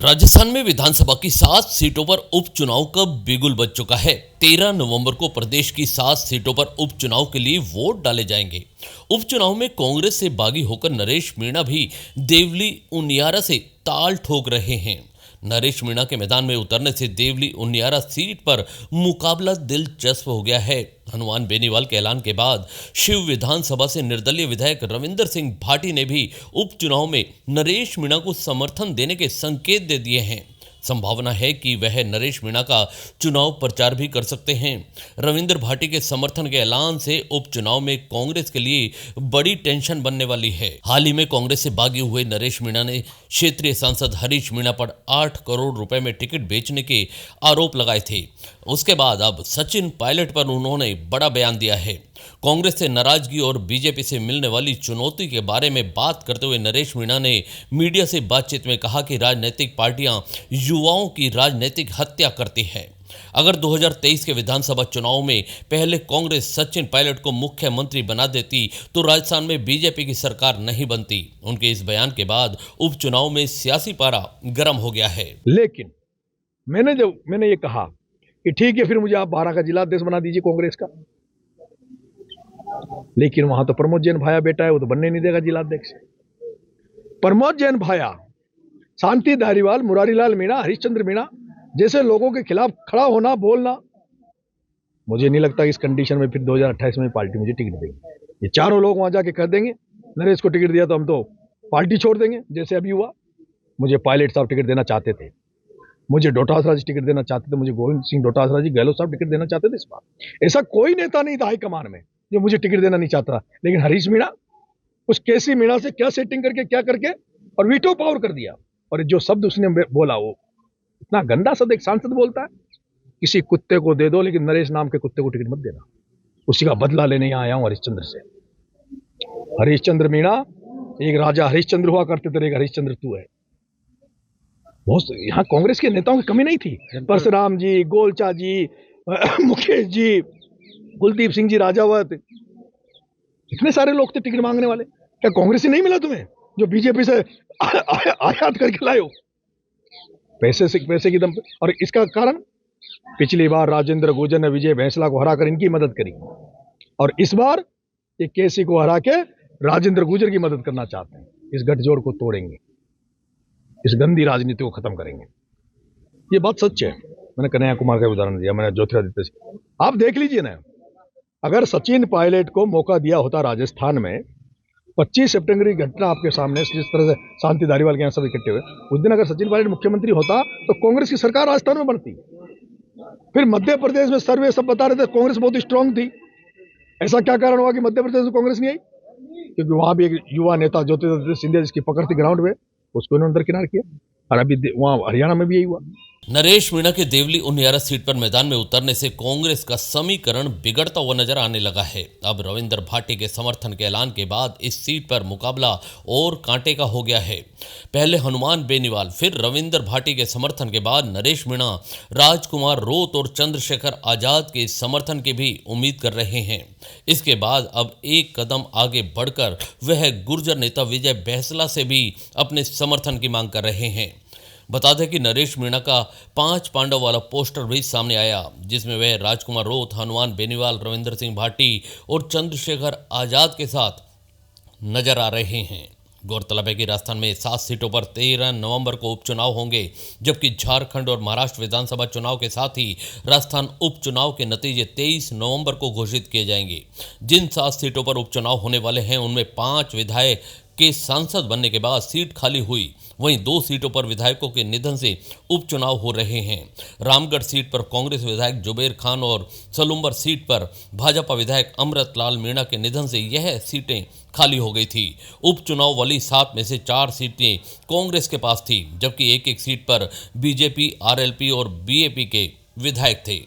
राजस्थान में विधानसभा की 7 सीटों पर उपचुनाव का बिगुल बज चुका है। 13 नवंबर को प्रदेश की 7 सीटों पर उपचुनाव के लिए वोट डाले जाएंगे। उपचुनाव में कांग्रेस से बागी होकर नरेश मीणा भी देवली उनियारा से ताल ठोक रहे हैं। नरेश मीणा के मैदान में उतरने से देवली उनियारा सीट पर मुकाबला दिलचस्प हो गया है। हनुमान बेनीवाल के ऐलान के बाद शिव विधानसभा से निर्दलीय विधायक रविंदर सिंह भाटी ने भी उपचुनाव में नरेश मीणा को समर्थन देने के संकेत दे दिए हैं। संभावना है कि वह नरेश मीणा का चुनाव प्रचार भी कर सकते हैं। रविंदर भाटी के समर्थन के ऐलान से उपचुनाव में कांग्रेस के लिए बड़ी टेंशन बनने वाली है। हाल ही में कांग्रेस से बागी हुए नरेश मीणा ने क्षेत्रीय सांसद हरीश मीणा पर 8 करोड़ रुपए में टिकट बेचने के आरोप लगाए थे। उसके बाद अब सचिन पायलट पर उन्होंने बड़ा बयान दिया है। कांग्रेस से नाराजगी और बीजेपी से मिलने वाली चुनौती के बारे में बात करते हुए नरेश मीणा ने मीडिया से बातचीत में कहा कि राजनीतिक पार्टियां युवाओं की राजनीतिक हत्या करती है। अगर 2023 के विधानसभा चुनाव में पहले कांग्रेस सचिन पायलट को मुख्यमंत्री बना देती तो राजस्थान में बीजेपी की सरकार नहीं बनती। उनके इस बयान के बाद उपचुनाव में सियासी पारा गर्म हो गया है। लेकिन मैंने ये कहा कि ठीक है, फिर मुझे आप 12 का जिलाध्यक्ष बना दीजिए कांग्रेस का, लेकिन वहां तो प्रमोद जैन भाया बेटा है, वो तो बनने नहीं देगा जिलाध्यक्ष। प्रमोद जैन भाया, शांति धारीवाल, मुरारीलाल मीणा, हरिश्चंद्र मीणा जैसे लोगों के खिलाफ खड़ा होना, बोलना, मुझे नहीं लगता कि इस कंडीशन में फिर 2028 में पार्टी मुझे टिकट देगी। ये चारों लोग वहां जाके कह देंगे नरेश को टिकट दिया तो हम तो पार्टी छोड़ देंगे, जैसे अभी हुआ। मुझे पायलट साहब टिकट देना चाहते थे, मुझे डोटासरा जी टिकट देना चाहते थे, मुझे गोविंद सिंह डोटासरा जी, गहलोत साहब टिकट देना चाहते थे। इस बार ऐसा कोई नेता नहीं था हाईकमान में जो मुझे टिकट देना नहीं चाहता, लेकिन हरीश मीणा उस केसी मीणा से क्या सेटिंग करके क्या करके और वीटो पावर कर दिया। और जो शब्द उसने बोला, वो इतना गंदा शब्द एक सांसद बोलता है, किसी कुत्ते को दे दो लेकिन नरेश नाम के कुत्ते को टिकट मत देना। उसी का बदला लेने यहां आया हूं हरिश्चंद्र से। हरिश्चंद्र मीणा, एक राजा हरिश्चंद्र हुआ करते थे, एक हरिश्चंद्र तू है। बहुत यहाँ कांग्रेस के नेताओं की कमी नहीं थी। परशुराम जी, गोलचा जी, मुकेश जी, कुलदीप सिंह जी राजावत, इतने सारे लोग थे टिकट मांगने वाले। क्या कांग्रेस से नहीं मिला तुम्हें जो बीजेपी से आयात करके लाए हो पैसे की दम पे? और इसका कारण पिछली बार राजेंद्र गुर्जर ने विजय बैंसला को हराकर इनकी मदद करी, और इस बार ये केसी को हरा के राजेंद्र गुर्जर की मदद करना चाहते हैं। इस गठजोड़ को तोड़ेंगे, इस गंदी राजनीति को खत्म करेंगे। ये बात सच है। मैंने कन्हैया कुमार का उदाहरण दिया, मैंने ज्योतिरादित्य से, आप देख लीजिए ना। अगर सचिन पायलट को मौका दिया होता राजस्थान में, 25 सितंबर की घटना आपके सामने, जिस तरह से शांति धारीवाल के यहाँ सब इकट्ठे हुए, उस दिन अगर सचिन पायलट मुख्यमंत्री होता तो कांग्रेस की सरकार राजस्थान में बनती। फिर मध्य प्रदेश में सर्वे सब बता रहे थे कांग्रेस बहुत स्ट्रांग थी। ऐसा क्या कारण हुआ कि मध्य प्रदेश में कांग्रेस नहीं आई? क्योंकि वहां भी एक युवा नेता ज्योतिरादित्य सिंधिया जिसकी पकड़ थी ग्राउंड में, उसको इन्होंने दरकिनार किया। और अभी वहां हरियाणा में भी यही हुआ। नरेश मीणा के देवली उनियारा सीट पर मैदान में उतरने से कांग्रेस का समीकरण बिगड़ता हुआ नजर आने लगा है। अब रविंदर भाटी के समर्थन के ऐलान के बाद इस सीट पर मुकाबला और कांटे का हो गया है। पहले हनुमान बेनीवाल, फिर रविंदर भाटी के समर्थन के बाद नरेश मीणा राजकुमार रोत और चंद्रशेखर आजाद के समर्थन की भी उम्मीद कर रहे हैं। इसके बाद अब एक कदम आगे बढ़कर वह गुर्जर नेता विजय बैंसला से भी अपने समर्थन की मांग कर रहे हैं। बता दें कि नरेश मीणा का 5 पांडव वाला पोस्टर भी सामने आया, जिसमें वह राजकुमार रोत, हनुमान बेनीवाल, रविंदर सिंह भाटी और चंद्रशेखर आजाद के साथ नजर आ रहे हैं। गौरतलब है कि राजस्थान में 7 सीटों पर 13 नवंबर को उपचुनाव होंगे, जबकि झारखंड और महाराष्ट्र विधानसभा चुनाव के साथ ही राजस्थान उपचुनाव के नतीजे 23 नवंबर को घोषित किए जाएंगे। जिन 7 सीटों पर उपचुनाव होने वाले हैं, उनमें 5 विधायक के सांसद बनने के बाद सीट खाली हुई। वहीं 2 सीटों पर विधायकों के निधन से उपचुनाव हो रहे हैं। रामगढ़ सीट पर कांग्रेस विधायक जुबेर खान और सलुम्बर सीट पर भाजपा विधायक अमृतलाल मीणा के निधन से यह सीटें खाली हो गई थी। उपचुनाव वाली 7 में से 4 सीटें कांग्रेस के पास थी, जबकि एक सीट पर बीजेपी, आरएलपी और बीएपी के विधायक थे।